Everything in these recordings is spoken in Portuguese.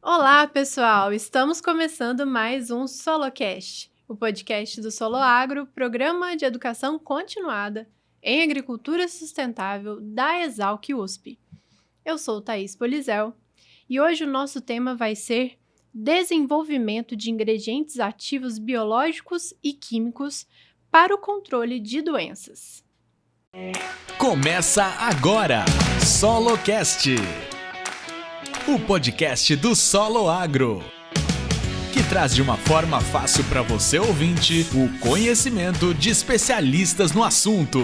Olá, pessoal! Estamos começando mais um SoloCast, o podcast do Solo Agro, programa de educação continuada em agricultura sustentável da Exalc USP. Eu sou Thaís Polizel e hoje o nosso tema vai ser desenvolvimento de ingredientes ativos biológicos e químicos para o controle de doenças. Começa agora, SoloCast, o podcast do Solo Agro, que traz de uma forma fácil para você ouvinte o conhecimento de especialistas no assunto.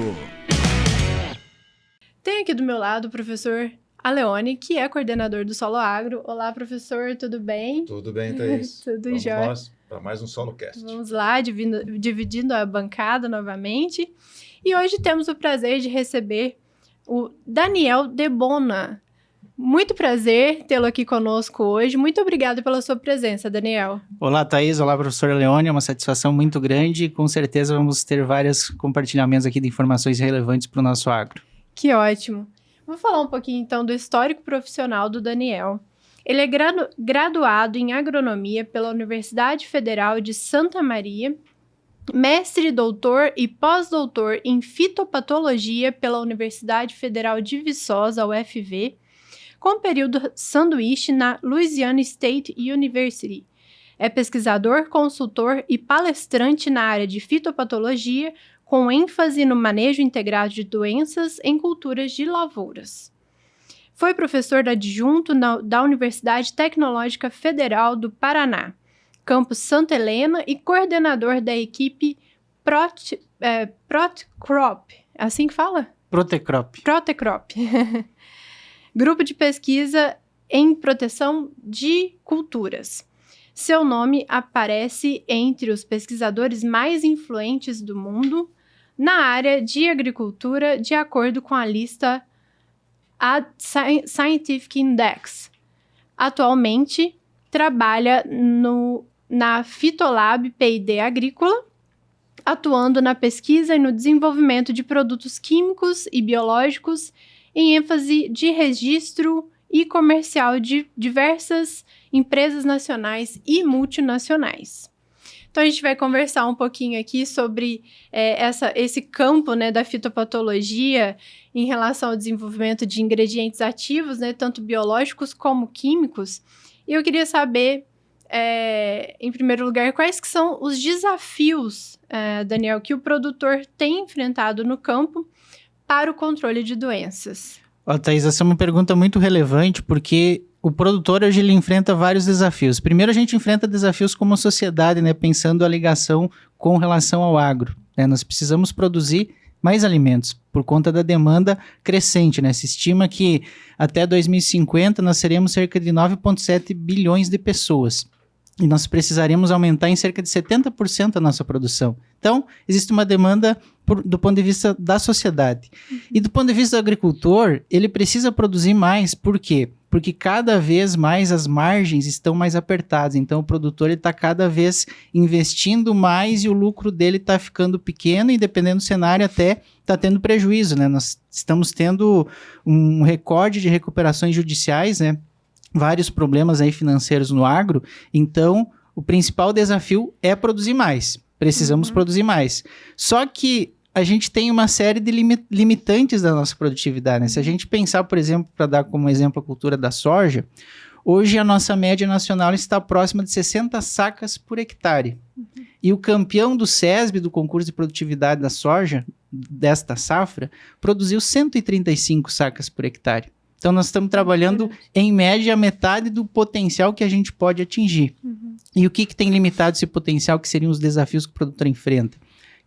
Tenho aqui do meu lado o professor Aleone, que é coordenador do Solo Agro. Olá, professor, tudo bem? Tudo bem, Thaís. Tudo jóia. Vamos nós para mais um SoloCast. Vamos lá, dividindo a bancada novamente. E hoje temos o prazer de receber o Daniel Debona. Muito prazer tê-lo aqui conosco hoje. Muito obrigada pela sua presença, Daniel. Olá, Thaís. Olá, professor Leone. É uma satisfação muito grande e com certeza vamos ter vários compartilhamentos aqui de informações relevantes para o nosso agro. Que ótimo. Vou falar um pouquinho, então, do histórico profissional do Daniel. Ele é graduado em agronomia pela Universidade Federal de Santa Maria, mestre, doutor e pós-doutor em fitopatologia pela Universidade Federal de Viçosa, UFV, com período sanduíche na Louisiana State University. É pesquisador, consultor e palestrante na área de fitopatologia, com ênfase no manejo integrado de doenças em culturas de lavouras. Foi professor adjunto da Universidade Tecnológica Federal do Paraná, campus Santa Helena, e coordenador da equipe Protecrop. Assim que fala? Protecrop. Grupo de pesquisa em proteção de culturas. Seu nome aparece entre os pesquisadores mais influentes do mundo na área de agricultura, de acordo com a lista Scientific Index. Atualmente, trabalha na Fitolab P&D Agrícola, atuando na pesquisa e no desenvolvimento de produtos químicos e biológicos, em ênfase de registro e comercial de diversas empresas nacionais e multinacionais. Então, a gente vai conversar um pouquinho aqui sobre esse campo, né, da fitopatologia em relação ao desenvolvimento de ingredientes ativos, né, tanto biológicos como químicos. E eu queria saber, em primeiro lugar, quais que são os desafios, Daniel, que o produtor tem enfrentado no campo para o controle de doenças? Thaís, essa é uma pergunta muito relevante, porque o produtor hoje ele enfrenta vários desafios. Primeiro, a gente enfrenta desafios como sociedade, né, pensando a ligação com relação ao agro. Né? Nós precisamos produzir mais alimentos por conta da demanda crescente. Né? Se estima que até 2050 nós seremos cerca de 9,7 bilhões de pessoas. E nós precisaremos aumentar em cerca de 70% a nossa produção. Então, existe uma demanda do ponto de vista da sociedade. E do ponto de vista do agricultor, ele precisa produzir mais. Por quê? Porque cada vez mais as margens estão mais apertadas. Então, o produtor está cada vez investindo mais e o lucro dele está ficando pequeno e, dependendo do cenário, até está tendo prejuízo. Né? Nós estamos tendo um recorde de recuperações judiciais, né? Vários problemas aí financeiros no agro. Então, o principal desafio é produzir mais. Precisamos produzir mais. Só que a gente tem uma série de limitantes da nossa produtividade. Né? Se a gente pensar, por exemplo, para dar como exemplo a cultura da soja, hoje a nossa média nacional está próxima de 60 sacas por hectare. E o campeão do SESB, do concurso de produtividade da soja, desta safra, produziu 135 sacas por hectare. Então, nós estamos trabalhando, em média, a metade do potencial que a gente pode atingir. E o que tem limitado esse potencial, que seriam os desafios que o produtor enfrenta?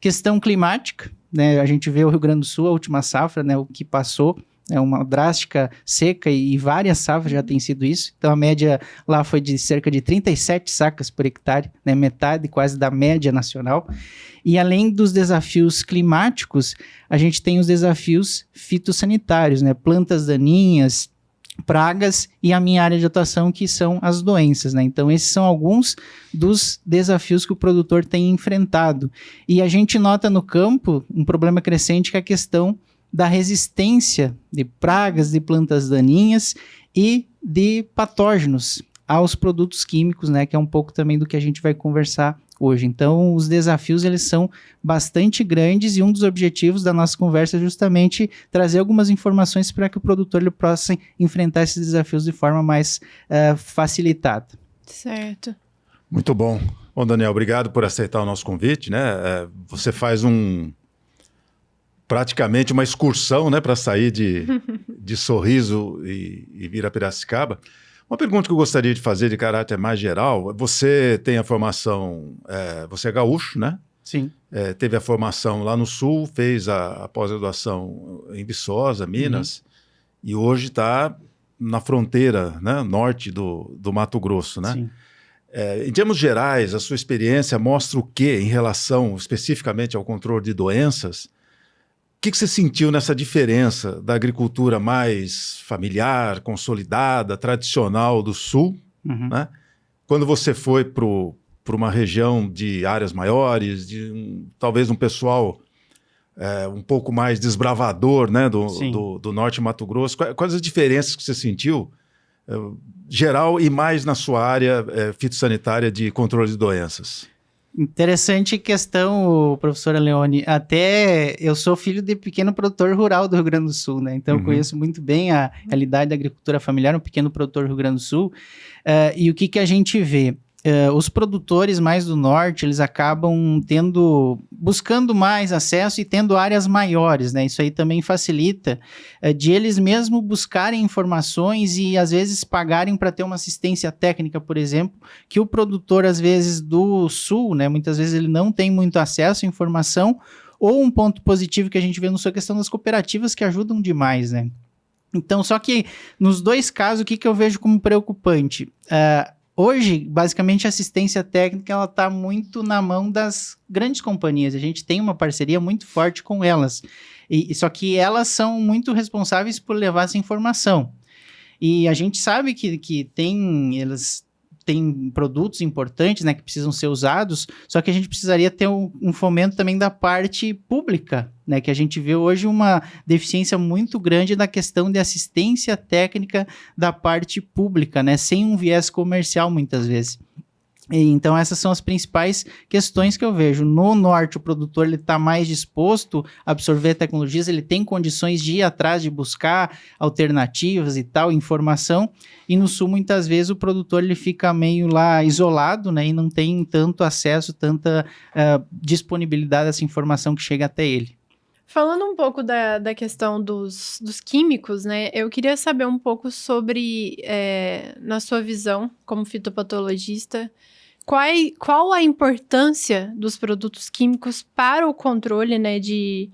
Questão climática, né? A gente vê o Rio Grande do Sul, a última safra, né? O que passou, é uma drástica seca e várias safras já tem sido isso. Então, a média lá foi de cerca de 37 sacas por hectare, né? Metade quase da média nacional. E além dos desafios climáticos, a gente tem os desafios fitossanitários, né? Plantas daninhas, pragas e a minha área de atuação, que são as doenças, né? Então, esses são alguns dos desafios que o produtor tem enfrentado. E a gente nota no campo um problema crescente, que é a questão da resistência de pragas, de plantas daninhas e de patógenos. aos produtos químicos, né, que é um pouco também do que a gente vai conversar hoje. Então, os desafios, eles são bastante grandes, e um dos objetivos da nossa conversa é justamente trazer algumas informações para que o produtor ele possa enfrentar esses desafios de forma mais facilitada. Certo. Muito bom. Bom, Daniel, obrigado por aceitar o nosso convite, né? Você faz praticamente uma excursão, né, para sair de Sorriso e vir a Piracicaba. Uma pergunta que eu gostaria de fazer de caráter mais geral: você tem a formação, você é gaúcho, né? Sim. Teve a formação lá no Sul, fez a pós-graduação em Viçosa, Minas, e hoje está na fronteira, né, norte do Mato Grosso, né? Sim. Em termos gerais, a sua experiência mostra o que em relação especificamente ao controle de doenças? O que você sentiu nessa diferença da agricultura mais familiar, consolidada, tradicional do Sul, né? Quando você foi para uma região de áreas maiores, talvez um pessoal um pouco mais desbravador, né, do norte de Mato Grosso? Quais as diferenças que você sentiu, geral e mais na sua área fitossanitária de controle de doenças? Interessante questão, professora Leone. Até eu sou filho de pequeno produtor rural do Rio Grande do Sul, né? Então eu conheço muito bem a realidade da agricultura familiar, um pequeno produtor do Rio Grande do Sul. E o que a gente vê? Os produtores mais do norte, eles acabam buscando mais acesso e tendo áreas maiores, né? Isso aí também facilita de eles mesmos buscarem informações e às vezes pagarem para ter uma assistência técnica, por exemplo, que o produtor às vezes do sul, né? Muitas vezes ele não tem muito acesso à informação, ou um ponto positivo que a gente vê no sul é a questão das cooperativas, que ajudam demais, né? Então, só que nos dois casos, o que eu vejo como preocupante? Hoje, basicamente, a assistência técnica ela está muito na mão das grandes companhias. A gente tem uma parceria muito forte com elas. Só que elas são muito responsáveis por levar essa informação. E a gente sabe que elas têm produtos importantes, né, que precisam ser usados, só que a gente precisaria ter um fomento também da parte pública, né, que a gente vê hoje uma deficiência muito grande da questão de assistência técnica da parte pública, né, sem um viés comercial muitas vezes. Então essas são as principais questões que eu vejo. No norte o produtor está mais disposto a absorver tecnologias, ele tem condições de ir atrás, de buscar alternativas e tal, informação, e no sul muitas vezes o produtor ele fica meio lá isolado, né, e não tem tanto acesso, tanta disponibilidade dessa informação que chega até ele. Falando um pouco da questão dos químicos, né, eu queria saber um pouco sobre, na sua visão como fitopatologista, qual a importância dos produtos químicos para o controle, né, de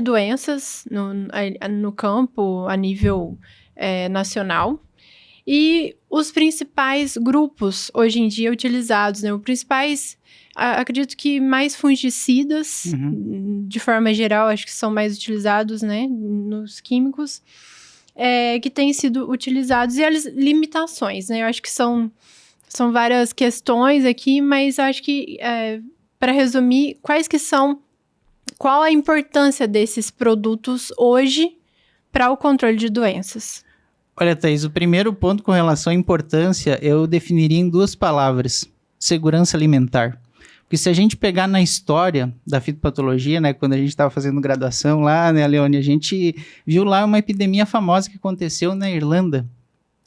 doenças no campo a nível nacional, e os principais grupos hoje em dia utilizados, né, os principais, acredito que mais fungicidas, de forma geral, acho que são mais utilizados, né, nos químicos, que têm sido utilizados, e as limitações, né, eu acho que são várias questões aqui, mas acho que, para resumir, qual a importância desses produtos hoje para o controle de doenças? Olha, Thaís, o primeiro ponto com relação à importância, eu definiria em 2 palavras: segurança alimentar. Porque se a gente pegar na história da fitopatologia, né, quando a gente estava fazendo graduação lá, né, Leone, a gente viu lá uma epidemia famosa que aconteceu na Irlanda,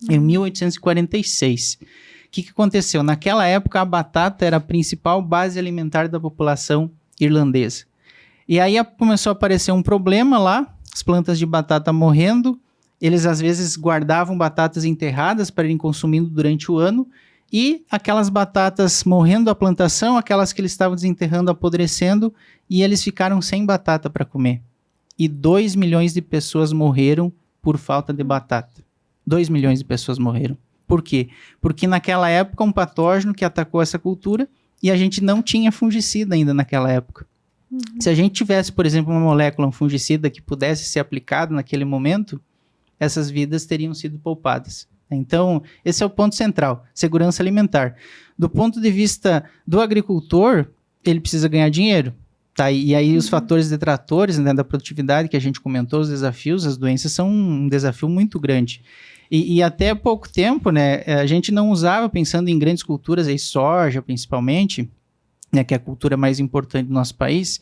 em 1846. O que aconteceu? Naquela época, a batata era a principal base alimentar da população irlandesa. E aí começou a aparecer um problema lá, as plantas de batata morrendo, eles às vezes guardavam batatas enterradas para irem consumindo durante o ano, e aquelas batatas morrendo da plantação, aquelas que eles estavam desenterrando, apodrecendo, e eles ficaram sem batata para comer. E 2 milhões de pessoas morreram por falta de batata. 2 milhões de pessoas morreram. Por quê? Porque naquela época um patógeno que atacou essa cultura, e a gente não tinha fungicida ainda naquela época. Se a gente tivesse, por exemplo, uma molécula, um fungicida que pudesse ser aplicado naquele momento, essas vidas teriam sido poupadas. Então, esse é o ponto central, segurança alimentar. Do ponto de vista do agricultor, ele precisa ganhar dinheiro. Tá, e aí os fatores detratores, né, da produtividade que a gente comentou, os desafios, as doenças são um desafio muito grande. E até pouco tempo, né, a gente não usava, pensando em grandes culturas, aí soja principalmente, né, que é a cultura mais importante do nosso país,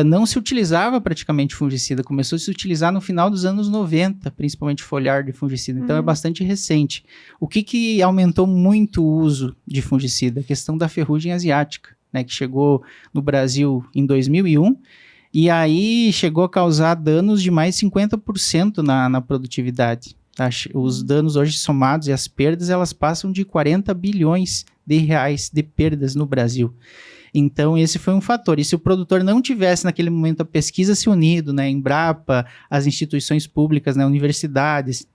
não se utilizava praticamente fungicida, começou a se utilizar no final dos anos 90, principalmente foliar de fungicida, então é bastante recente. O que aumentou muito o uso de fungicida? A questão da ferrugem asiática, né, que chegou no Brasil em 2001, e aí chegou a causar danos de mais de 50% na produtividade. Tá? Os danos hoje somados e as perdas, elas passam de 40 bilhões de reais de perdas no Brasil. Então, esse foi um fator. E se o produtor não tivesse, naquele momento, a pesquisa se unido, né, Embrapa, as instituições públicas, né, universidades,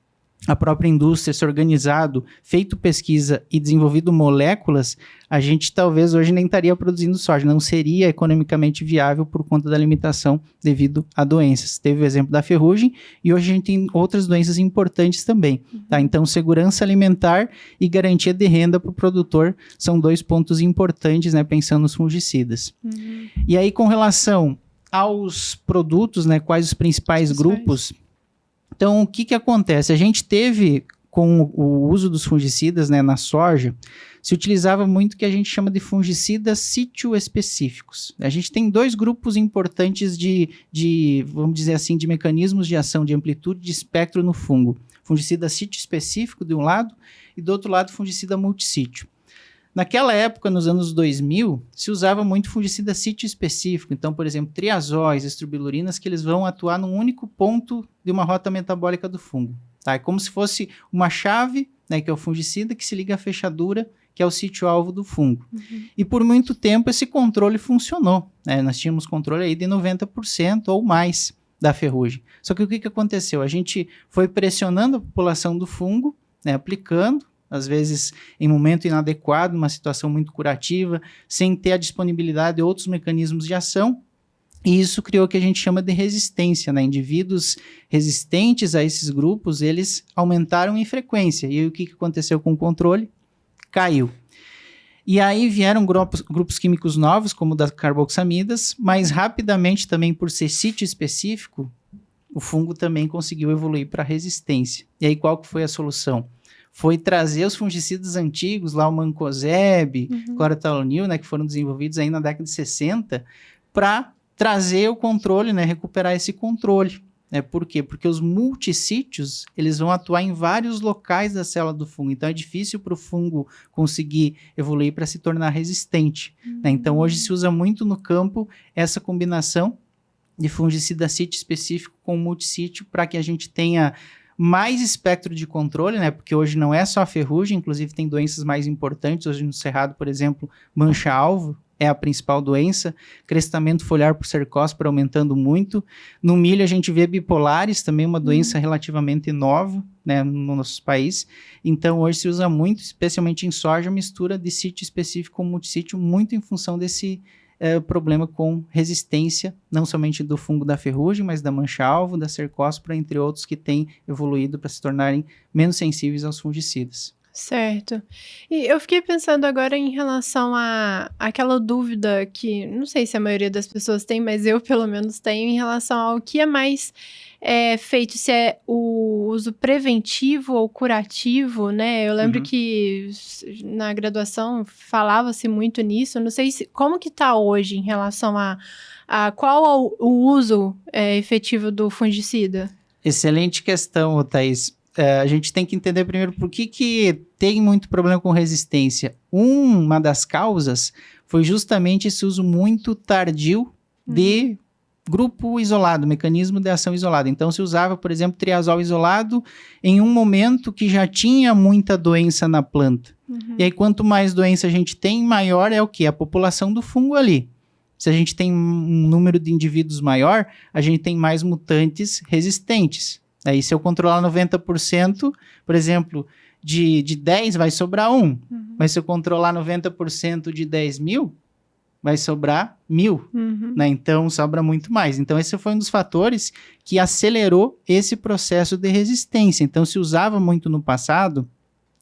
a própria indústria se organizado, feito pesquisa e desenvolvido moléculas, a gente talvez hoje nem estaria produzindo soja, não seria economicamente viável por conta da limitação devido a doenças. Teve o exemplo da ferrugem e hoje a gente tem outras doenças importantes também. Tá? Então, segurança alimentar e garantia de renda para o produtor são 2 pontos importantes, né, pensando nos fungicidas. E aí, com relação aos produtos, né, quais os principais grupos? Então, o que acontece? A gente teve, com o uso dos fungicidas, né, na soja, se utilizava muito o que a gente chama de fungicidas sítio-específicos. A gente tem 2 grupos importantes de, vamos dizer assim, de mecanismos de ação, de amplitude de espectro no fungo. Fungicida sítio-específico de um lado e do outro lado fungicida multissítio. Naquela época, nos anos 2000, se usava muito fungicida sítio específico. Então, por exemplo, triazóis, estrobilurinas, que eles vão atuar num único ponto de uma rota metabólica do fungo. Tá? É como se fosse uma chave, né, que é o fungicida, que se liga à fechadura, que é o sítio-alvo do fungo. E por muito tempo esse controle funcionou. Né? Nós tínhamos controle aí de 90% ou mais da ferrugem. Só que o que aconteceu? A gente foi pressionando a população do fungo, né, aplicando, às vezes em momento inadequado, uma situação muito curativa, sem ter a disponibilidade de outros mecanismos de ação, e isso criou o que a gente chama de resistência, né? Indivíduos resistentes a esses grupos, eles aumentaram em frequência, e aí o que aconteceu com o controle? Caiu. E aí vieram grupos químicos novos, como das carboxamidas, mas rapidamente também por ser sítio específico, o fungo também conseguiu evoluir para resistência. E aí qual que foi a solução? Foi trazer os fungicidas antigos, lá o Mancozeb, Clorothalonil, né, que foram desenvolvidos aí na década de 60, para trazer o controle, né, recuperar esse controle. Por quê? Porque os multissítios, eles vão atuar em vários locais da célula do fungo, então é difícil para o fungo conseguir evoluir para se tornar resistente. Né? Então hoje se usa muito no campo essa combinação de fungicida sítio específico com multissítio para que a gente tenha mais espectro de controle, né? Porque hoje não é só a ferrugem, inclusive tem doenças mais importantes. Hoje no cerrado, por exemplo, mancha-alvo é a principal doença, crestamento foliar por cercóspora aumentando muito. No milho a gente vê bipolares, também uma doença relativamente nova, né, no nosso país. Então hoje se usa muito, especialmente em soja, mistura de sítio específico com multissítio, muito em função desse problema com resistência, não somente do fungo da ferrugem, mas da mancha-alvo, da cercóspora, entre outros que têm evoluído para se tornarem menos sensíveis aos fungicidas. Certo. E eu fiquei pensando agora em relação a aquela dúvida que, não sei se a maioria das pessoas tem, mas eu pelo menos tenho, em relação ao que é mais feito, se é o uso preventivo ou curativo, né? Eu lembro que na graduação falava-se muito nisso, eu não sei como que tá hoje em relação a qual o uso efetivo do fungicida. Excelente questão, Thaís. A gente tem que entender primeiro por que tem muito problema com resistência. Uma das causas foi justamente esse uso muito tardio de grupo isolado, mecanismo de ação isolado. Então, se usava, por exemplo, triazol isolado em um momento que já tinha muita doença na planta. E aí, quanto mais doença a gente tem, maior é o quê? A população do fungo ali. Se a gente tem um número de indivíduos maior, a gente tem mais mutantes resistentes. Aí, se eu controlar 90%, por exemplo, de 10, vai sobrar 1. Mas se eu controlar 90% de 10 mil, vai sobrar 1000. Né? Então, sobra muito mais. Então, esse foi um dos fatores que acelerou esse processo de resistência. Então, se usava muito no passado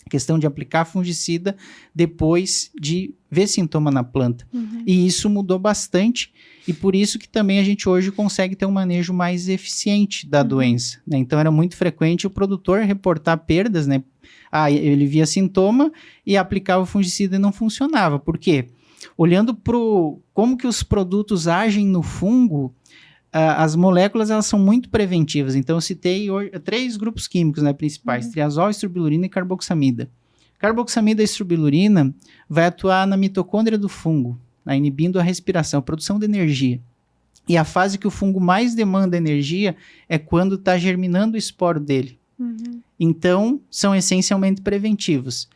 questão de aplicar fungicida depois de ver sintoma na planta. E isso mudou bastante, e por isso que também a gente hoje consegue ter um manejo mais eficiente da doença, né? Então era muito frequente o produtor reportar perdas, né? Ele via sintoma e aplicava o fungicida e não funcionava. Por quê? Olhando para como que os produtos agem no fungo, as moléculas elas são muito preventivas. Então eu citei 3 grupos químicos, né, principais: triazol, estrobilurina e carboxamida. Carboxamida e estrobilurina vai atuar na mitocôndria do fungo, né, inibindo a respiração, a produção de energia. E a fase que o fungo mais demanda energia é quando está germinando o esporo dele. Então, são essencialmente preventivos.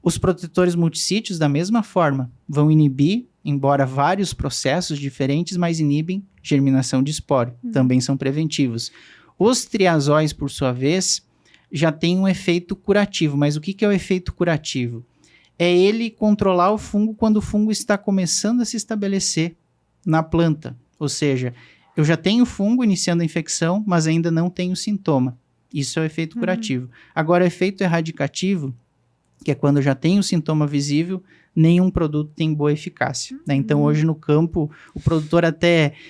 Os protetores multissítios, da mesma forma, vão inibir, embora vários processos diferentes, mas inibem germinação de esporo. Também são preventivos. Os triazóis, por sua vez, já têm um efeito curativo. Mas o que é o efeito curativo? É ele controlar o fungo quando o fungo está começando a se estabelecer na planta. Ou seja, eu já tenho fungo iniciando a infecção, mas ainda não tenho sintoma. Isso é o efeito curativo. Agora, o efeito erradicativo, que é quando já tem o sintoma visível, nenhum produto tem boa eficácia, né? Então, hoje no campo, o produtor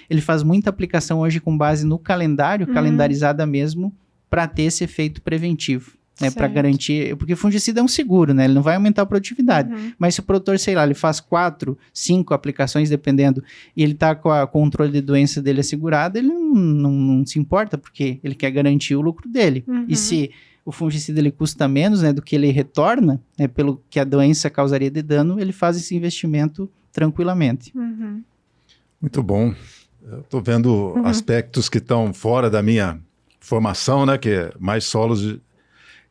ele faz muita aplicação hoje com base no calendário, calendarizada mesmo, para ter esse efeito preventivo, né? Para garantir, porque o fungicida é um seguro, né? Ele não vai aumentar a produtividade, mas se o produtor, sei lá, ele faz 4, 5 aplicações, dependendo, e ele está com o controle de doença dele assegurado, ele não se importa, porque ele quer garantir o lucro dele. E se o fungicida ele custa menos, né, do que ele retorna, né, pelo que a doença causaria de dano, ele faz esse investimento tranquilamente. Muito bom. Estou vendo aspectos que estão fora da minha formação, né, que é mais solos.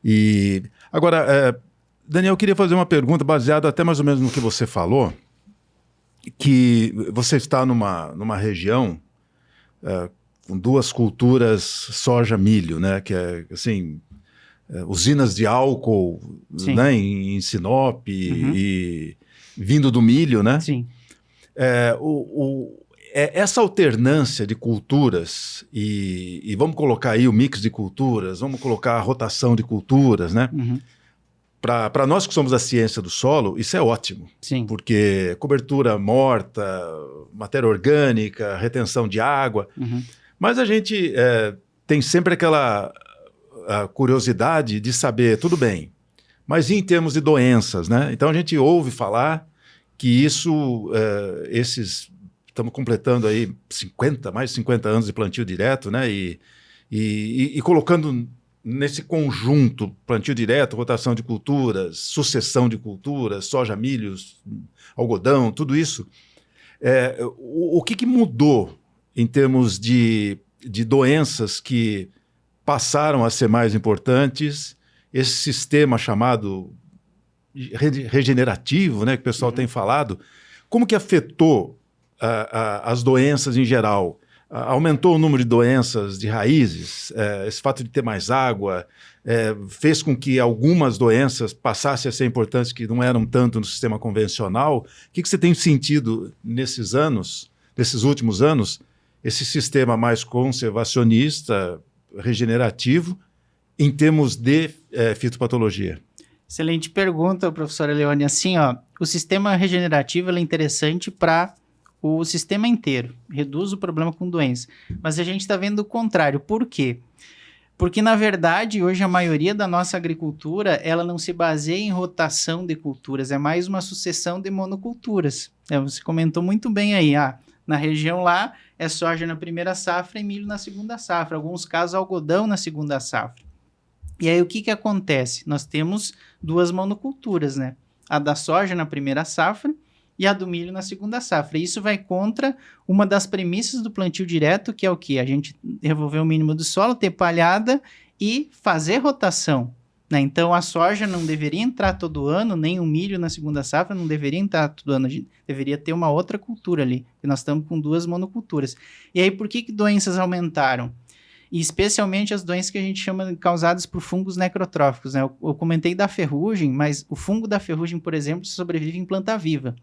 E agora, Daniel, eu queria fazer uma pergunta baseada até mais ou menos no que você falou, que você está numa região com 2 culturas soja-milho, né, que é assim, usinas de álcool, né, em Sinop e vindo do milho, né? Sim. Essa alternância de culturas e vamos colocar aí o mix de culturas, vamos colocar a rotação de culturas, né? Para nós que somos da ciência do solo, isso é ótimo. Sim. Porque cobertura morta, matéria orgânica, retenção de água. Mas a gente tem sempre aquela curiosidade de saber, tudo bem, mas em termos de doenças, né? Então a gente ouve falar que isso, estamos completando aí mais de 50 anos de plantio direto, né? E colocando nesse conjunto, plantio direto, rotação de culturas, sucessão de culturas, soja, milho, algodão, tudo isso, o que mudou em termos de doenças que passaram a ser mais importantes, esse sistema chamado regenerativo, né, que o pessoal tem falado, como que afetou as doenças em geral? Aumentou o número de doenças de raízes? Esse fato de ter mais água fez com que algumas doenças passassem a ser importantes que não eram tanto no sistema convencional? O que você tem sentido nesses últimos anos, esse sistema mais conservacionista, regenerativo, em termos de fitopatologia? Excelente pergunta, professora Leone. Assim, o sistema regenerativo é interessante para o sistema inteiro, reduz o problema com doença. Mas a gente está vendo o contrário. Por quê? Porque, na verdade, hoje a maioria da nossa agricultura, ela não se baseia em rotação de culturas, é mais uma sucessão de monoculturas. Você comentou muito bem aí, na região lá é soja na primeira safra e milho na segunda safra, em alguns casos algodão na segunda safra. E aí o que acontece? Nós temos 2 monoculturas, né? A da soja na primeira safra e a do milho na segunda safra. Isso vai contra uma das premissas do plantio direto, que é o quê? A gente revolver o mínimo do solo, ter palhada e fazer rotação, né? Então a soja não deveria entrar todo ano, nem o milho na segunda safra não deveria entrar todo ano. A gente deveria ter uma outra cultura ali, porque nós estamos com 2 monoculturas. E aí por que doenças aumentaram? E especialmente as doenças que a gente chama causadas por fungos necrotróficos, né? Eu comentei da ferrugem, mas o fungo da ferrugem, por exemplo, sobrevive em planta viva.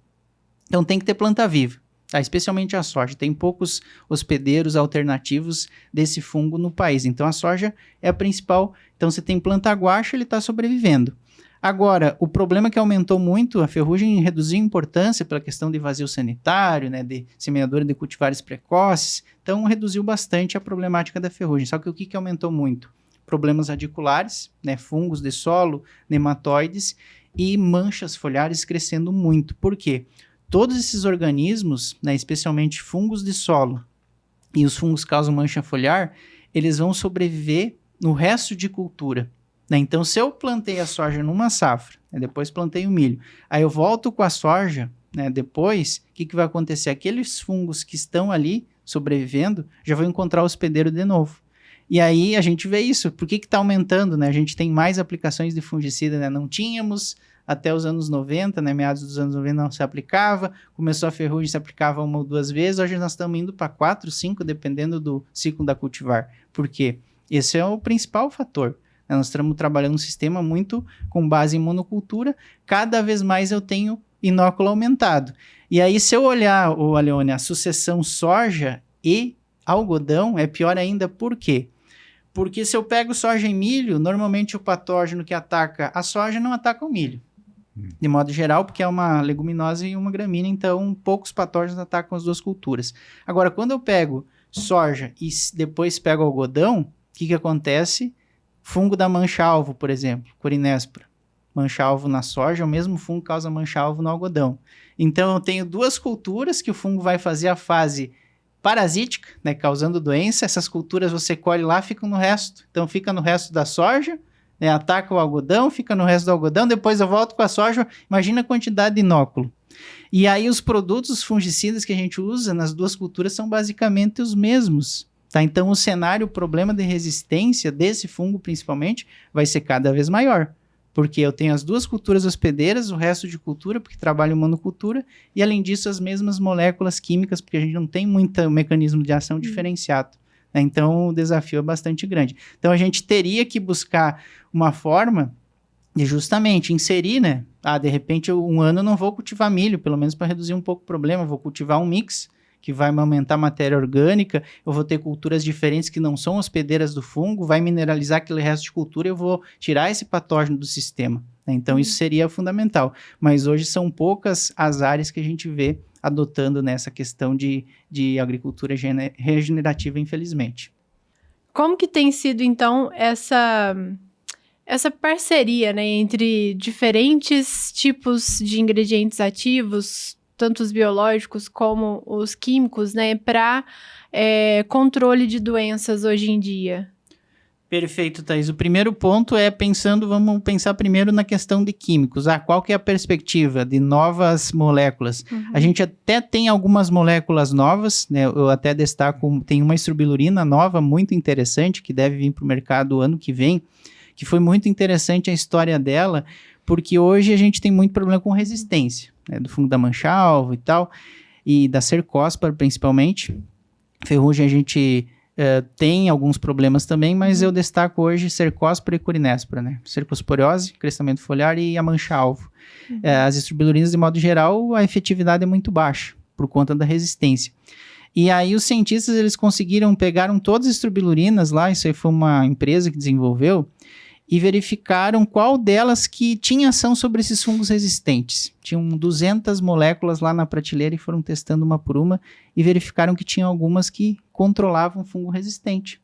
Então tem que ter planta viva, tá? Especialmente a soja. Tem poucos hospedeiros alternativos desse fungo no país. Então a soja é a principal. Então você tem planta guaxa, ele está sobrevivendo. Agora, o problema é que aumentou muito, a ferrugem reduziu a importância pela questão de vazio sanitário, né, de semeadura de cultivares precoces, então reduziu bastante a problemática da ferrugem. Só que o que aumentou muito? Problemas radiculares, né, fungos de solo, nematóides e manchas foliares crescendo muito. Por quê? Todos esses organismos, né, especialmente fungos de solo, e os fungos causam mancha foliar, eles vão sobreviver no resto de cultura. Então, se eu plantei a soja numa safra, né, depois plantei o milho, aí eu volto com a soja, né, depois, o que vai acontecer? Aqueles fungos que estão ali sobrevivendo já vão encontrar o hospedeiro de novo. E aí a gente vê isso. Por que está aumentando? Né? A gente tem mais aplicações de fungicida, né? Não tínhamos até os anos 90, né? Meados dos anos 90 não se aplicava, começou a ferrugem, se aplicava 1 ou 2 vezes, hoje nós estamos indo para 4, 5, dependendo do ciclo da cultivar. Por quê? Esse é o principal fator. Nós estamos trabalhando um sistema muito com base em monocultura, cada vez mais eu tenho inóculo aumentado. E aí, se eu olhar, Aleone, a sucessão soja e algodão, é pior ainda, por quê? Porque se eu pego soja e milho, normalmente o patógeno que ataca a soja não ataca o milho. De modo geral, porque é uma leguminosa e uma gramínea, então poucos patógenos atacam as duas culturas. Agora, quando eu pego soja e depois pego algodão, o que acontece? Fungo da mancha-alvo, por exemplo, Corinespora. Mancha-alvo na soja, o mesmo fungo causa mancha-alvo no algodão. Então, eu tenho duas culturas que o fungo vai fazer a fase parasítica, né, causando doença. Essas culturas você colhe lá, ficam no resto. Então, fica no resto da soja, né, ataca o algodão, fica no resto do algodão, depois eu volto com a soja. Imagina a quantidade de inóculo. E aí, os produtos, os fungicidas que a gente usa nas duas culturas são basicamente os mesmos. Tá? Então, o cenário, o problema de resistência desse fungo, principalmente, vai ser cada vez maior. Porque eu tenho as duas culturas hospedeiras, o resto de cultura, porque trabalho em monocultura, e além disso, as mesmas moléculas químicas, porque a gente não tem muito mecanismo de ação diferenciado. Né? Então, o desafio é bastante grande. Então, a gente teria que buscar uma forma de justamente inserir, né? De repente, um ano eu não vou cultivar milho, pelo menos para reduzir um pouco o problema, eu vou cultivar um mix, que vai aumentar a matéria orgânica, eu vou ter culturas diferentes que não são hospedeiras do fungo, vai mineralizar aquele resto de cultura e eu vou tirar esse patógeno do sistema. Né? Então, isso seria fundamental. Mas hoje são poucas as áreas que a gente vê adotando nessa questão de agricultura regenerativa, infelizmente. Como que tem sido, então, essa parceria, né, entre diferentes tipos de ingredientes ativos, tanto os biológicos como os químicos, né, para controle de doenças hoje em dia? Perfeito, Thaís. O primeiro ponto é vamos pensar primeiro na questão de químicos. Qual que é a perspectiva de novas moléculas? Uhum. A gente até tem algumas moléculas novas, né? Eu até destaco, tem uma estrobilurina nova, muito interessante, que deve vir para o mercado ano que vem, que foi muito interessante a história dela, porque hoje a gente tem muito problema com resistência, né, do fungo da mancha-alvo e tal, e da cercóspora principalmente. Ferrugem a gente tem alguns problemas também, mas eu destaco hoje cercóspora e corinespora, né? Cercosporiose, crescimento foliar e a mancha-alvo. As estrobilurinas, de modo geral, a efetividade é muito baixa, por conta da resistência. E aí os cientistas, eles pegaram todas as estrobilurinas lá, isso aí foi uma empresa que desenvolveu, e verificaram qual delas que tinha ação sobre esses fungos resistentes. Tinham 200 moléculas lá na prateleira e foram testando uma por uma e verificaram que tinham algumas que controlavam fungo resistente.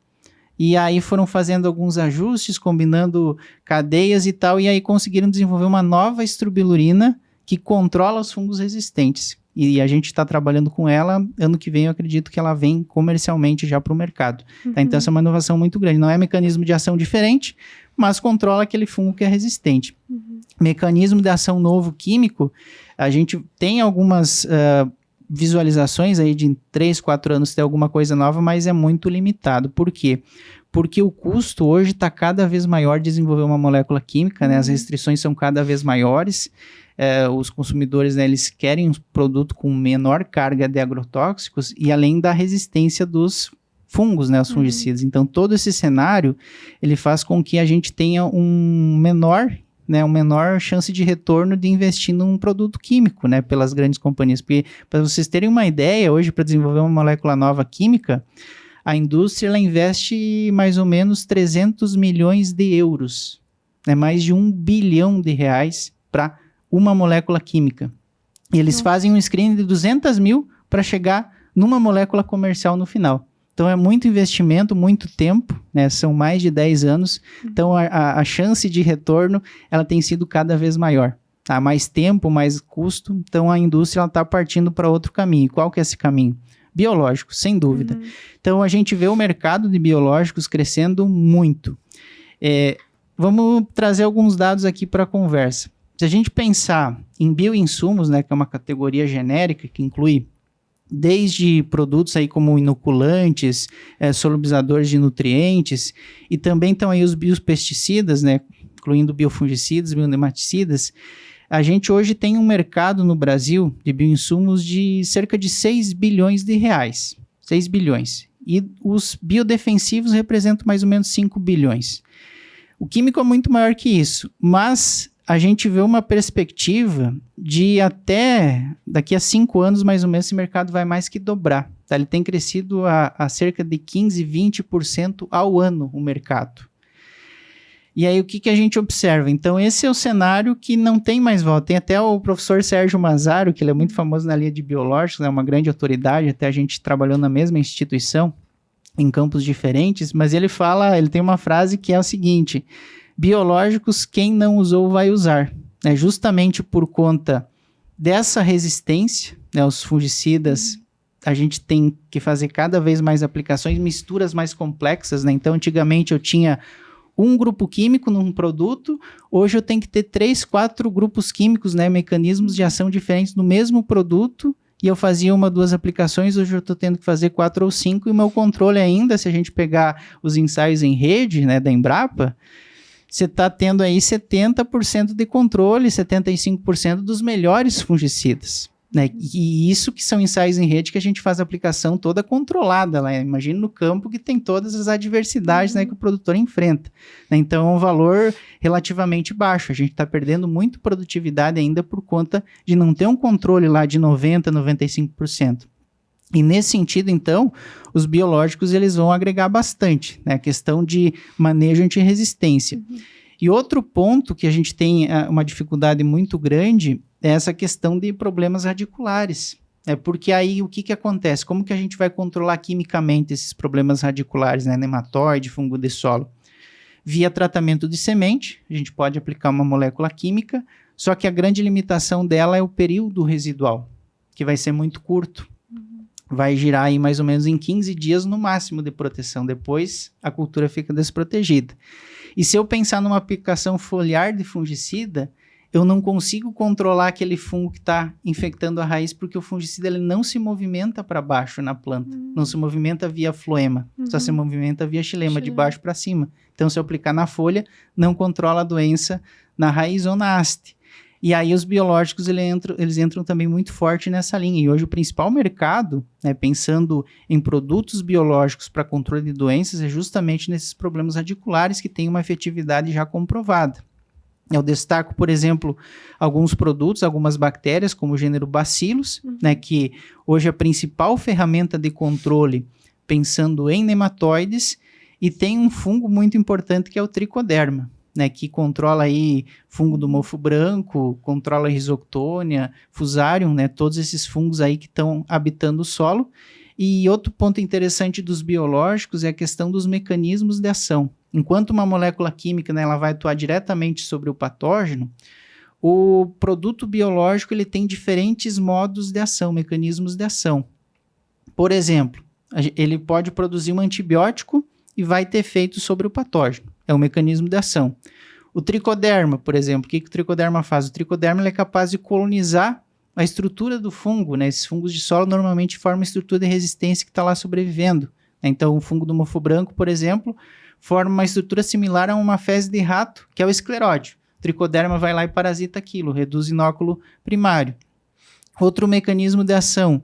E aí foram fazendo alguns ajustes, combinando cadeias e tal, e aí conseguiram desenvolver uma nova estrobilurina que controla os fungos resistentes. E a gente está trabalhando com ela, ano que vem eu acredito que ela vem comercialmente já para o mercado. Uhum. Tá? Então essa é uma inovação muito grande. Não é mecanismo de ação diferente, mas controla aquele fungo que é resistente. Uhum. Mecanismo de ação novo químico, a gente tem algumas visualizações aí de 3, 4 anos ter alguma coisa nova, mas é muito limitado. Por quê? Porque o custo hoje está cada vez maior de desenvolver uma molécula química, né? As restrições são cada vez maiores, os consumidores, né, eles querem um produto com menor carga de agrotóxicos e além da resistência dos fungos, né, os fungicidas. Então, todo esse cenário, ele faz com que a gente tenha uma menor chance de retorno de investir num produto químico, né, pelas grandes companhias. Porque, para vocês terem uma ideia, hoje, para desenvolver uma molécula nova química, a indústria ela investe mais ou menos 300 milhões de euros né, mais de R$1 bilhão para uma molécula química. E eles fazem um screening de 200 mil para chegar numa molécula comercial no final. Então, é muito investimento, muito tempo, né? São mais de 10 anos. Então, a chance de retorno, ela tem sido cada vez maior. Tá? Mais tempo, mais custo. Então, a indústria está partindo para outro caminho. Qual que é esse caminho? Biológico, sem dúvida. Então, a gente vê o mercado de biológicos crescendo muito. Vamos trazer alguns dados aqui para a conversa. Se a gente pensar em bioinsumos, né, que é uma categoria genérica que inclui desde produtos aí como inoculantes, solubilizadores de nutrientes, e também estão aí os biopesticidas, né, incluindo biofungicidas, bionematicidas. A gente hoje tem um mercado no Brasil de bioinsumos de cerca de R$6 bilhões. 6 bilhões. E os biodefensivos representam mais ou menos 5 bilhões. O químico é muito maior que isso, mas a gente vê uma perspectiva de até daqui a 5 anos, mais ou menos, esse mercado vai mais que dobrar. Tá? Ele tem crescido a cerca de 15%, 20% ao ano, o mercado. E aí, o que a gente observa? Então, esse é o cenário que não tem mais volta. Tem até o professor Sérgio Mazaro, que ele é muito famoso na linha de biológicos, é uma grande autoridade, até a gente trabalhou na mesma instituição, em campos diferentes, mas ele tem uma frase que é o seguinte: biológicos, quem não usou vai usar. Justamente por conta dessa resistência, né, os fungicidas, a gente tem que fazer cada vez mais aplicações, misturas mais complexas, né? Então, antigamente eu tinha um grupo químico num produto, hoje eu tenho que ter 3, 4 grupos químicos, né, mecanismos de ação diferentes no mesmo produto, e eu fazia 1, 2 aplicações, hoje eu estou tendo que fazer 4 ou 5, e o meu controle ainda, se a gente pegar os ensaios em rede, né, da Embrapa, você está tendo aí 70% de controle, 75% dos melhores fungicidas. Né? E isso que são ensaios em rede que a gente faz a aplicação toda controlada. Né? Imagina no campo que tem todas as adversidades, né, que o produtor enfrenta. Né? Então é um valor relativamente baixo. A gente está perdendo muito produtividade ainda por conta de não ter um controle lá de 90%, 95%. E nesse sentido, então, os biológicos eles vão agregar bastante, né? A questão de manejo antirresistência. E outro ponto que a gente tem uma dificuldade muito grande é essa questão de problemas radiculares. Porque aí o que acontece? Como que a gente vai controlar quimicamente esses problemas radiculares, né? Nematóide, fungo de solo? Via tratamento de semente, a gente pode aplicar uma molécula química, só que a grande limitação dela é o período residual, que vai ser muito curto. Vai girar aí mais ou menos em 15 dias no máximo de proteção. Depois, a cultura fica desprotegida. E se eu pensar numa aplicação foliar de fungicida, eu não consigo controlar aquele fungo que está infectando a raiz, porque o fungicida ele não se movimenta para baixo na planta. Não se movimenta via floema, só se movimenta via xilema, de baixo para cima. Então, se eu aplicar na folha, não controla a doença na raiz ou na haste. E aí os biológicos eles entram também muito forte nessa linha. E hoje o principal mercado, né, pensando em produtos biológicos para controle de doenças, é justamente nesses problemas radiculares que têm uma efetividade já comprovada. Eu destaco, por exemplo, alguns produtos, algumas bactérias, como o gênero Bacillus, né, que hoje é a principal ferramenta de controle pensando em nematóides, e tem um fungo muito importante que é o Trichoderma. Né, que controla aí fungo do mofo branco, controla Rhizoctonia, Fusarium, né, todos esses fungos aí que estão habitando o solo. E outro ponto interessante dos biológicos é a questão dos mecanismos de ação. Enquanto uma molécula química, né, ela vai atuar diretamente sobre o patógeno, o produto biológico ele tem diferentes modos de ação, mecanismos de ação. Por exemplo, ele pode produzir um antibiótico e vai ter efeito sobre o patógeno. É um mecanismo de ação. O tricoderma, por exemplo, o que o tricoderma faz? O tricoderma ele é capaz de colonizar a estrutura do fungo, né? Esses fungos de solo normalmente formam a estrutura de resistência que está lá sobrevivendo. Então, o fungo do mofo branco, por exemplo, forma uma estrutura similar a uma fezes de rato, que é o escleróide. O tricoderma vai lá e parasita aquilo, reduz inóculo primário. Outro mecanismo de ação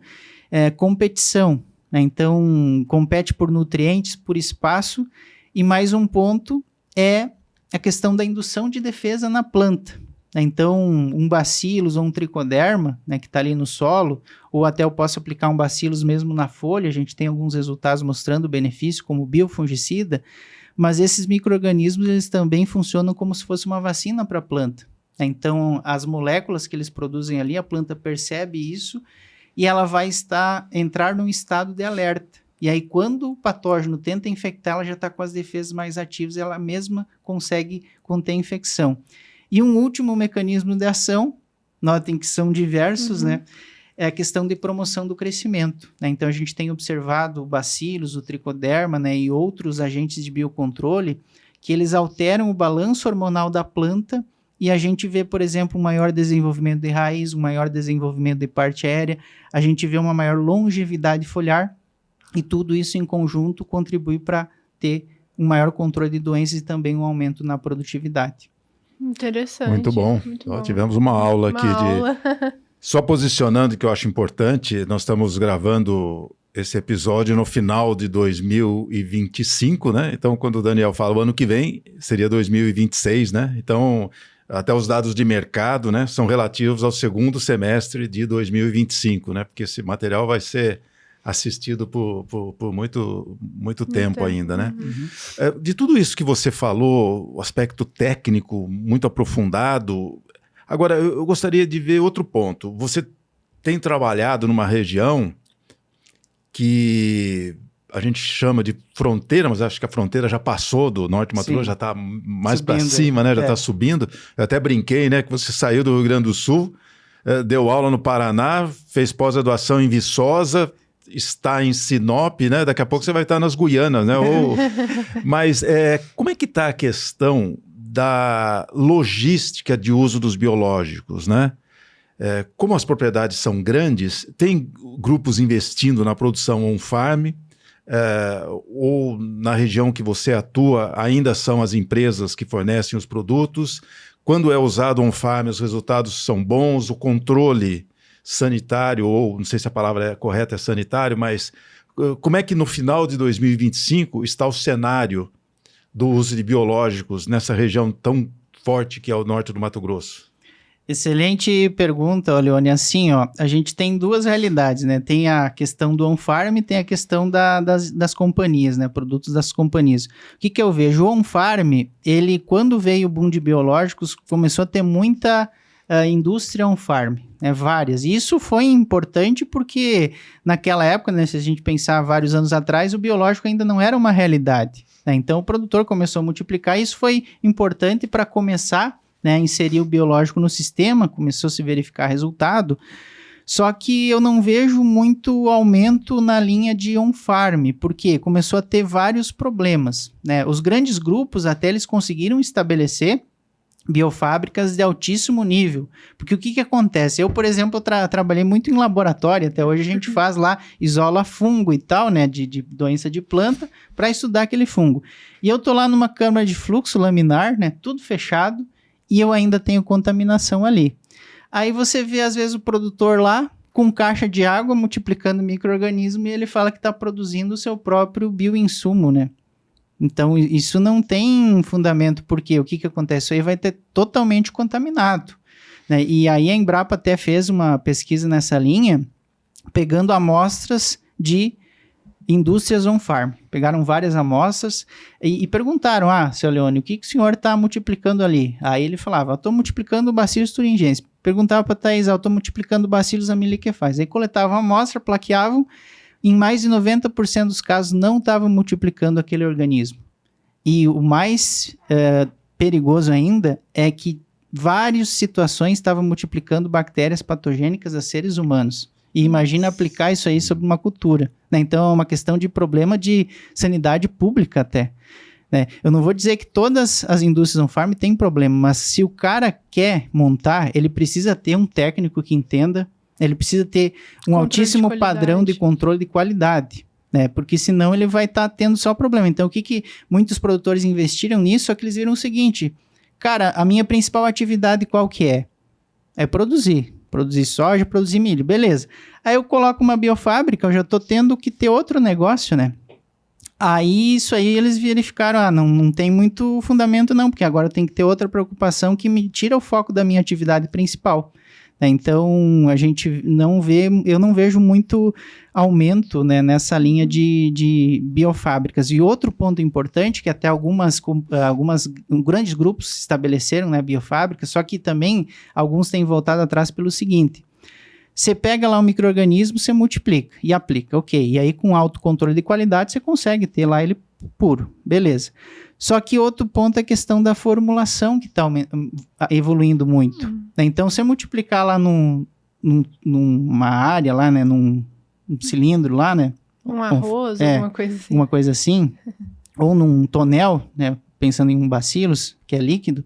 é competição. Né? Então, compete por nutrientes, por espaço. E mais um ponto é a questão da indução de defesa na planta. Então, um bacillus ou um tricoderma, né, que está ali no solo, ou até eu posso aplicar um bacillus mesmo na folha, a gente tem alguns resultados mostrando o benefício como biofungicida, mas esses micro-organismos eles também funcionam como se fosse uma vacina para a planta. Então, as moléculas que eles produzem ali, a planta percebe isso e ela vai entrar num estado de alerta. E aí, quando o patógeno tenta infectar, ela já está com as defesas mais ativas e ela mesma consegue conter a infecção. E um último mecanismo de ação, notem que são diversos, né? É a questão de promoção do crescimento, né? Então, a gente tem observado o bacilos, o tricoderma, né, e outros agentes de biocontrole que eles alteram o balanço hormonal da planta e a gente vê, por exemplo, um maior desenvolvimento de raiz, um maior desenvolvimento de parte aérea, a gente vê uma maior longevidade foliar e tudo isso em conjunto contribui para ter um maior controle de doenças e também um aumento na produtividade. Interessante. Muito bom. Tivemos uma aula aqui de... Só posicionando que eu acho importante, nós estamos gravando esse episódio no final de 2025, né? Então, quando o Daniel fala o ano que vem, seria 2026, né? Então, até os dados de mercado, né, são relativos ao segundo semestre de 2025, né? Porque esse material vai ser assistido por muito tempo ainda, né? De tudo isso que você falou, o aspecto técnico muito aprofundado. Agora, eu gostaria de ver outro ponto. Você tem trabalhado numa região que a gente chama de fronteira, mas acho que a fronteira já passou do norte de Mato Grosso, já está mais para cima, né? Já está subindo. Eu até brinquei, né, que você saiu do Rio Grande do Sul, deu aula no Paraná, fez pós-graduação em Viçosa, está em Sinop, né? Daqui a pouco você vai estar nas Guianas, né? Mas como é que está a questão da logística de uso dos biológicos, né? Como as propriedades são grandes, tem grupos investindo na produção on-farm, ou na região que você atua, ainda são as empresas que fornecem os produtos. Quando é usado on-farm, os resultados são bons, o controle sanitário, ou não sei se a palavra correta é sanitário, mas como é que no final de 2025 está o cenário do uso de biológicos nessa região tão forte que é o norte do Mato Grosso? Excelente pergunta, Leone. Assim, ó, a gente tem duas realidades, né? Tem a questão do on-farm e tem a questão das companhias, né? Produtos das companhias. O que eu vejo? O on-farm, ele, quando veio o boom de biológicos, começou a ter muita indústria on-farm, né? Várias. E isso foi importante porque naquela época, né, se a gente pensar vários anos atrás, o biológico ainda não era uma realidade, né? Então o produtor começou a multiplicar e isso foi importante para começar, né, inserir o biológico no sistema, começou a se verificar resultado, só que eu não vejo muito aumento na linha de on-farm, porque começou a ter vários problemas, né? Os grandes grupos até eles conseguiram estabelecer biofábricas de altíssimo nível, porque o que acontece? Eu, por exemplo, trabalhei muito em laboratório, até hoje a gente faz lá, isola fungo e tal, né, de doença de planta, para estudar aquele fungo. E eu tô lá numa câmara de fluxo laminar, né, tudo fechado, e eu ainda tenho contaminação ali. Aí você vê, às vezes, o produtor lá com caixa de água multiplicando micro-organismo e ele fala que está produzindo o seu próprio bioinsumo, né? Então, isso não tem fundamento, porque o que acontece? Isso aí vai ter totalmente contaminado, né? E aí a Embrapa até fez uma pesquisa nessa linha, pegando amostras de indústrias on-farm. Pegaram várias amostras e perguntaram, seu Leone, o que o senhor está multiplicando ali? Aí ele falava, eu estou multiplicando o Bacillus thuringiensis. Perguntava para a Thais, eu estou multiplicando o Bacillus ammeliquefaz. Aí coletavam a amostra, plaqueavam, em mais de 90% dos casos não estavam multiplicando aquele organismo. E o mais perigoso ainda é que várias situações estavam multiplicando bactérias patogênicas a seres humanos. E imagina aplicar isso aí sobre uma cultura, né? Então é uma questão de problema de sanidade pública até, né? Eu não vou dizer que todas as indústrias on-farm têm problema, mas se o cara quer montar, ele precisa ter um técnico que entenda, ele precisa ter um altíssimo padrão de controle de qualidade, né? Porque senão ele vai estar tendo só problema. Então o que muitos produtores investiram nisso é que eles viram o seguinte, cara, a minha principal atividade qual que é? É produzir soja, produzir milho, beleza. Aí eu coloco uma biofábrica, eu já estou tendo que ter outro negócio, né? Aí isso aí eles verificaram, não tem muito fundamento não, porque agora tem que ter outra preocupação que me tira o foco da minha atividade principal, Então, a gente eu não vejo muito aumento, né, nessa linha de biofábricas. E outro ponto importante, que até algumas grandes grupos se estabeleceram, né, biofábricas, só que também alguns têm voltado atrás pelo seguinte: você pega lá um micro-organismo, você multiplica e aplica, ok. E aí, com autocontrole de qualidade, você consegue ter lá ele puro, beleza. Só que outro ponto é a questão da formulação, que está evoluindo muito. Então, você multiplicar lá numa área, lá, né, num cilindro lá, né? Um arroz, alguma coisa assim. Uma coisa assim, ou num tonel, né, pensando em um bacilos, que é líquido,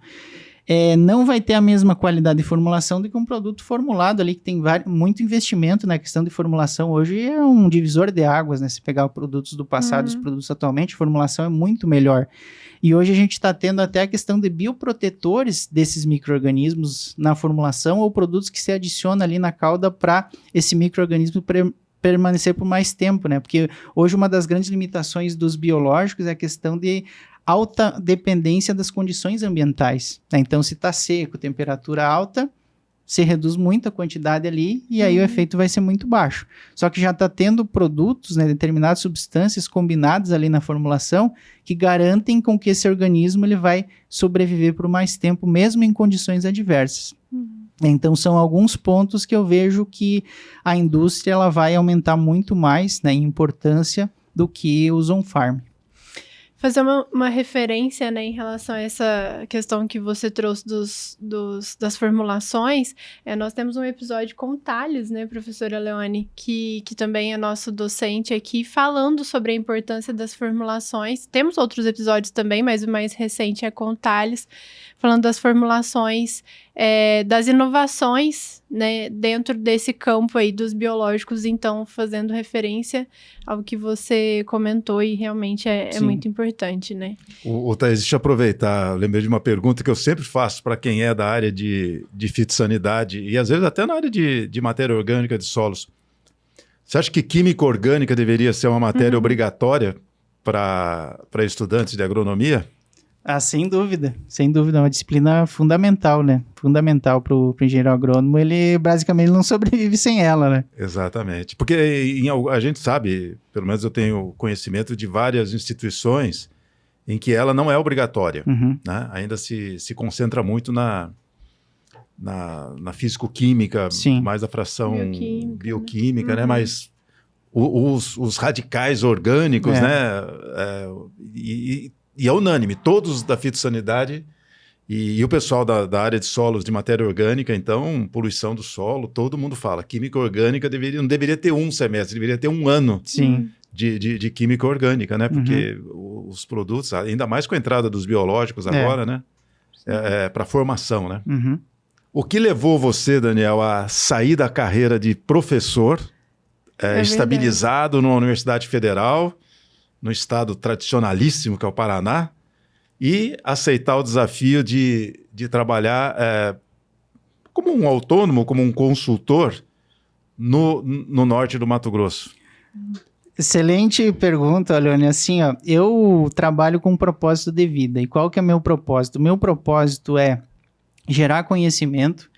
não vai ter a mesma qualidade de formulação do que um produto formulado ali, que tem muito investimento na questão de formulação. Hoje é um divisor de águas, né? Se pegar os produtos do passado e os produtos atualmente, a formulação é muito melhor. E hoje a gente está tendo até a questão de bioprotetores desses micro-organismos na formulação, ou produtos que se adicionam ali na cauda para esse micro-organismo permanecer por mais tempo, né? Porque hoje uma das grandes limitações dos biológicos é a questão de alta dependência das condições ambientais, né? Então, se está seco, temperatura alta, se reduz muito a quantidade ali e aí o efeito vai ser muito baixo. Só que já está tendo produtos, né, determinadas substâncias combinadas ali na formulação que garantem com que esse organismo ele vai sobreviver por mais tempo, mesmo em condições adversas. Então, são alguns pontos que eu vejo que a indústria ela vai aumentar muito mais, né, em importância do que os on-farm. Fazer uma referência, né, em relação a essa questão que você trouxe das formulações, nós temos um episódio com o Thales, né, professora Leone, que também é nosso docente aqui, falando sobre a importância das formulações. Temos outros episódios também, mas o mais recente é com o Thales, falando das formulações, das inovações, né, dentro desse campo aí dos biológicos, então fazendo referência ao que você comentou e realmente é muito importante, né? Thaís, deixa eu aproveitar, eu lembrei de uma pergunta que eu sempre faço para quem é da área de fitossanidade e às vezes até na área de matéria orgânica de solos. Você acha que química orgânica deveria ser uma matéria obrigatória para estudantes de agronomia? Ah, sem dúvida, é uma disciplina fundamental, né? Fundamental para o engenheiro agrônomo, ele basicamente não sobrevive sem ela, né? Exatamente, porque a gente sabe, pelo menos eu tenho conhecimento de várias instituições em que ela não é obrigatória, né? Ainda se concentra muito na físico-química, mais a fração bioquímica, né? Mas os radicais orgânicos, né? E é unânime, todos da fitossanidade e o pessoal da área de solos de matéria orgânica, então, poluição do solo, todo mundo fala. Química orgânica não deveria ter um semestre, deveria ter um ano de química orgânica, né? Porque os produtos, ainda mais com a entrada dos biológicos agora, né? Para formação, né? O que levou você, Daniel, a sair da carreira de professor estabilizado numa universidade federal, no estado tradicionalíssimo que é o Paraná, e aceitar o desafio de trabalhar como um autônomo, como um consultor no norte do Mato Grosso? Excelente pergunta, Leone. Assim, ó, eu trabalho com um propósito de vida. E qual que é meu propósito? Meu propósito é gerar conhecimento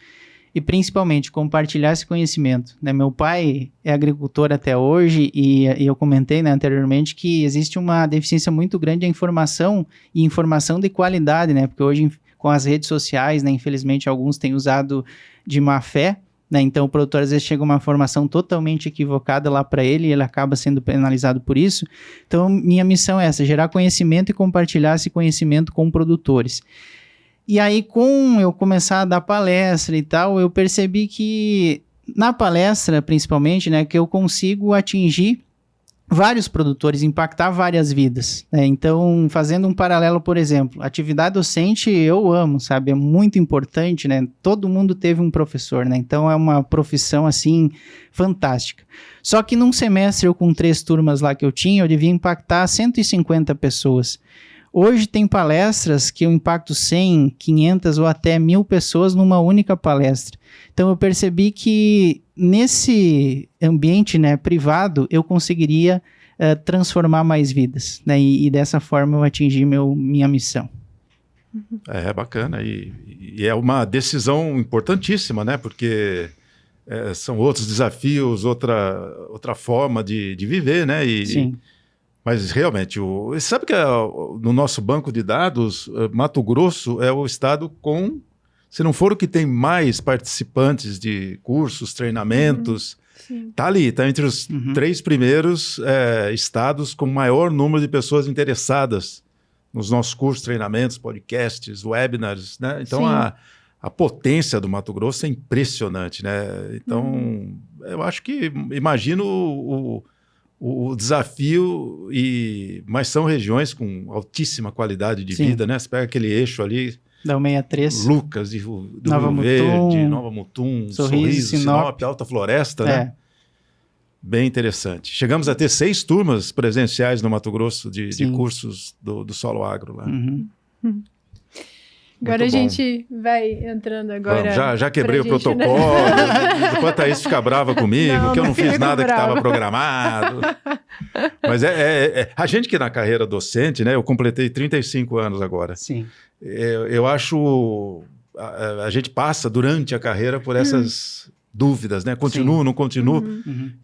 e principalmente compartilhar esse conhecimento, né? Meu pai é agricultor até hoje e eu comentei, né, anteriormente que existe uma deficiência muito grande em informação e informação de qualidade, né? Porque hoje com as redes sociais, né, infelizmente alguns têm usado de má fé, né? Então o produtor às vezes chega uma informação totalmente equivocada lá para ele e ele acaba sendo penalizado por isso. Então minha missão é essa, gerar conhecimento e compartilhar esse conhecimento com produtores. E aí, com eu começar a dar palestra e tal, eu percebi que na palestra, principalmente, né, que eu consigo atingir vários produtores, impactar várias vidas, né? Então, fazendo um paralelo, por exemplo, atividade docente eu amo, sabe? É muito importante, né? Todo mundo teve um professor, né? Então, é uma profissão, assim, fantástica. Só que num semestre, eu com 3 turmas lá que eu tinha, eu devia impactar 150 pessoas. Hoje tem palestras que eu impacto 100, 500 ou até 1.000 pessoas numa única palestra. Então eu percebi que nesse ambiente, né, privado eu conseguiria transformar mais vidas, né, e dessa forma eu atingi minha missão. É bacana. E é uma decisão importantíssima, né? Porque são outros desafios, outra forma de viver, né? Sim. Mas realmente, sabe que no nosso banco de dados, Mato Grosso é o estado se não for o que tem mais participantes de cursos, treinamentos, tá ali, tá entre os 3 primeiros estados com maior número de pessoas interessadas nos nossos cursos, treinamentos, podcasts, webinars, né? Então a potência do Mato Grosso é impressionante, né? Então eu acho que imagino o desafio, mas são regiões com altíssima qualidade de vida, né? Você pega aquele eixo ali, da 163, Lucas, do Rio Verde, Nova Mutum, Sorriso, Sinop, Alta Floresta, né? Bem interessante. Chegamos a ter 6 turmas presenciais no Mato Grosso de cursos do Solo Agro lá. Agora a gente vai entrando agora. Vamos, já quebrei o protocolo. Depois a Thaís fica brava comigo, que eu não fiz nada que estava programado. Mas a gente que na carreira docente, né? Eu completei 35 anos agora. Sim. Eu acho... A gente passa durante a carreira por essas dúvidas, né? Continuo, não continuo.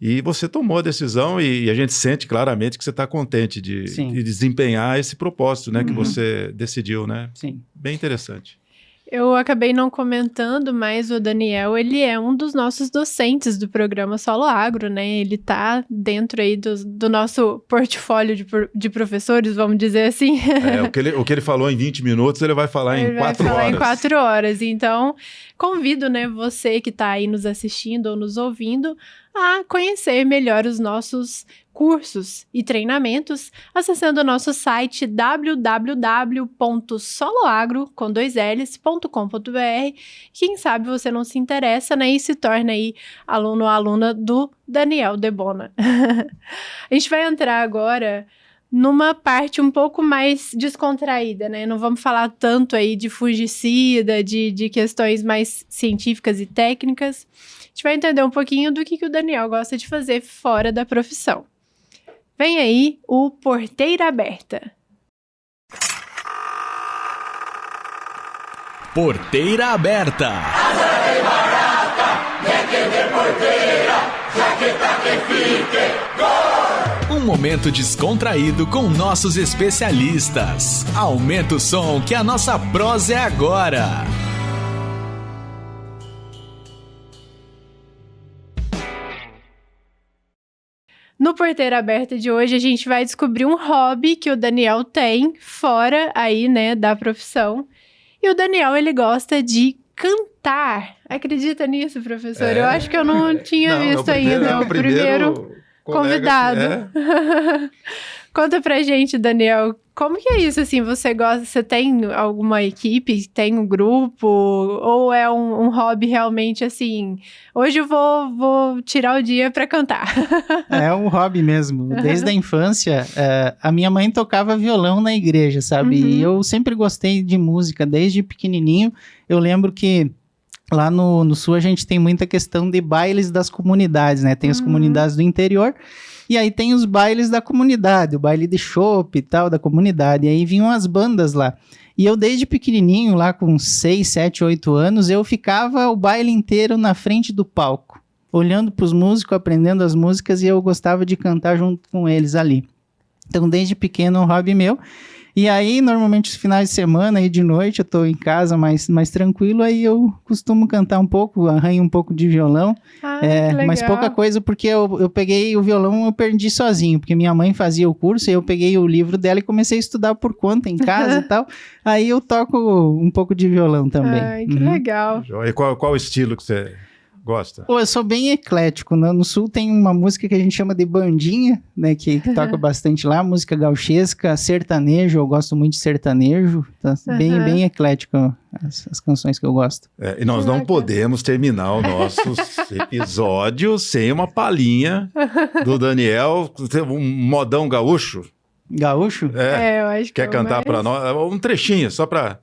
E você tomou a decisão e a gente sente claramente que você está contente de desempenhar esse propósito, né? Que você decidiu, né? Sim. Bem interessante. Eu acabei não comentando, mas o Daniel, ele é um dos nossos docentes do programa Solo Agro, né? Ele tá dentro aí do nosso portfólio de professores, vamos dizer assim. O que ele falou em 20 minutos, ele vai falar em 4 horas. Ele vai falar em 4 horas. Então, convido, né, você que tá aí nos assistindo ou nos ouvindo a conhecer melhor os nossos cursos e treinamentos, acessando o nosso site www.soloagro.com.br. Quem sabe você não se interessa, né, e se torna aí aluno ou aluna do Daniel Debona. A gente vai entrar agora numa parte um pouco mais descontraída, né? Não vamos falar tanto aí de fungicida, de questões mais científicas e técnicas. A gente vai entender um pouquinho do que o Daniel gosta de fazer fora da profissão. Vem aí o Porteira Aberta. Porteira Aberta. Um momento descontraído com nossos especialistas. Aumenta o som que a nossa prosa é agora. No Porteira Aberta de hoje, a gente vai descobrir um hobby que o Daniel tem fora aí, né, da profissão. E o Daniel, ele gosta de cantar. Acredita nisso, professor? Eu acho que eu não tinha visto ainda. O primeiro convidado. Conta pra gente, Daniel, como que é isso, assim, você tem alguma equipe, tem um grupo, ou é um hobby realmente, assim, hoje eu vou tirar o dia pra cantar? É um hobby mesmo, desde a infância, a minha mãe tocava violão na igreja, sabe, e eu sempre gostei de música, desde pequenininho. Eu lembro que lá no sul a gente tem muita questão de bailes das comunidades, né, tem as comunidades do interior. E aí tem os bailes da comunidade, o baile de chopp e tal, da comunidade. E aí vinham as bandas lá. E eu desde pequenininho, lá com 6, 7, 8 anos, eu ficava o baile inteiro na frente do palco, olhando para os músicos, aprendendo as músicas, e eu gostava de cantar junto com eles ali. Então, desde pequeno, é um hobby meu. E aí, normalmente, os finais de semana e de noite, eu tô em casa mais tranquilo, aí eu costumo cantar um pouco, arranho um pouco de violão. Mas pouca coisa, porque eu peguei o violão, eu perdi sozinho, porque minha mãe fazia o curso, e eu peguei o livro dela e comecei a estudar por conta, em casa e tal. Aí eu toco um pouco de violão também. Ai, que legal. E qual estilo que você gosta? Pô, eu sou bem eclético, né? No sul tem uma música que a gente chama de bandinha, né? Que toca bastante lá, música gauchesca, sertanejo, eu gosto muito de sertanejo, tá bem eclético as canções que eu gosto. E nós não podemos terminar o nosso episódio sem uma palhinha do Daniel, um modão gaúcho. Gaúcho? Eu acho que quer cantar para nós? Um trechinho, só para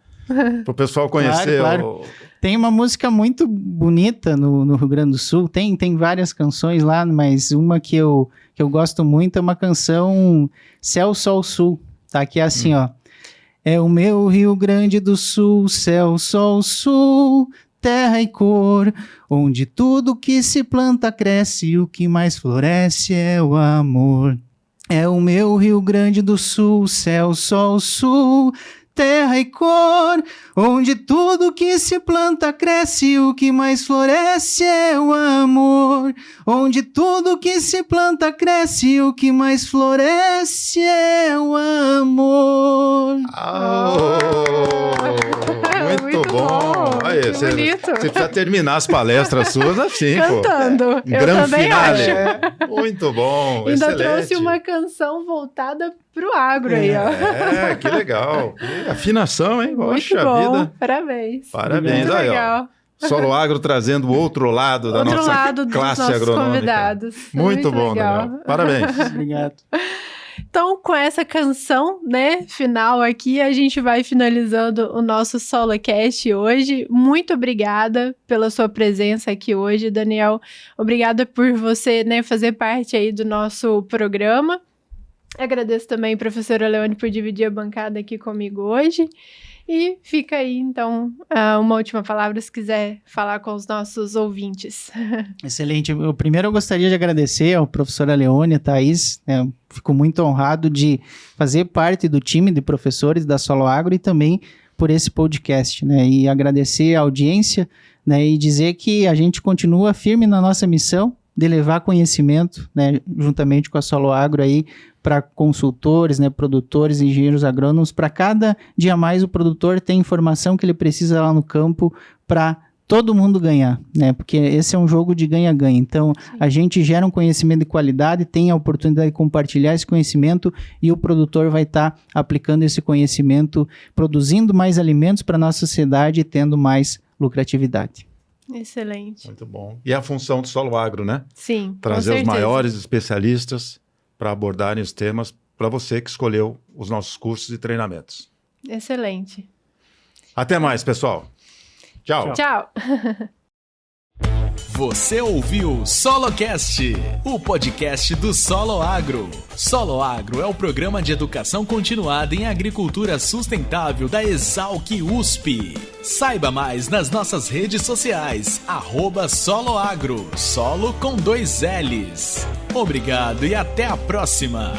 o pessoal conhecer. Claro. Tem uma música muito bonita no Rio Grande do Sul, tem várias canções lá, mas uma que eu gosto muito é uma canção Céu, Sol, Sul, tá? Que é assim, ó. É o meu Rio Grande do Sul, céu, sol, sul, terra e cor, onde tudo que se planta cresce e o que mais floresce é o amor. É o meu Rio Grande do Sul, céu, sol, sul, terra e cor, onde tudo que se planta cresce e o que mais floresce é o amor. Onde tudo que se planta cresce e o que mais floresce é o amor. Muito bom. Aí, você precisa terminar as palestras suas assim, cantando. Pô. Grande finale. Acho. Muito bom, Ainda excelente. trouxe uma canção voltada pro agro aí, ó. É, que legal. Que afinação, hein? Muito Poxa bom. vida. Parabéns. Parabéns. Muito Aí, legal. ó. Solo Agro trazendo o outro lado da Outro nossa lado dos classe nossos agronômica. convidados. Muito bom, legal. Daniel. Parabéns. Obrigado. Então, com essa canção, né, final aqui, a gente vai finalizando o nosso SoloCast hoje. Muito obrigada pela sua presença aqui hoje, Daniel. Obrigada por você, né, fazer parte aí do nosso programa. Agradeço também a professora Leone por dividir a bancada aqui comigo hoje. E fica aí, então, uma última palavra se quiser falar com os nossos ouvintes. Excelente. Primeiro eu gostaria de agradecer ao professora Leone, a Thaís, né? Fico muito honrado de fazer parte do time de professores da Solo Agro e também por esse podcast, né? E agradecer a audiência, né? E dizer que a gente continua firme na nossa missão de levar conhecimento, né? Juntamente com a Solo Agro aí, para consultores, né, produtores, engenheiros agrônomos, para cada dia mais o produtor ter informação que ele precisa lá no campo para todo mundo ganhar, né? Porque esse é um jogo de ganha-ganha. Então, a gente gera um conhecimento de qualidade, tem a oportunidade de compartilhar esse conhecimento e o produtor vai estar aplicando esse conhecimento, produzindo mais alimentos para a nossa sociedade e tendo mais lucratividade. Excelente. Muito bom. E a função do Solo Agro, né? Sim, trazer os maiores especialistas para abordarem os temas para você que escolheu os nossos cursos e treinamentos. Excelente. Até mais, pessoal. Tchau. Tchau. Você ouviu SoloCast, o podcast do Solo Agro. Solo Agro é o programa de educação continuada em agricultura sustentável da Exalc USP. Saiba mais nas nossas redes sociais, @soloagro, solo com 2 L's. Obrigado e até a próxima!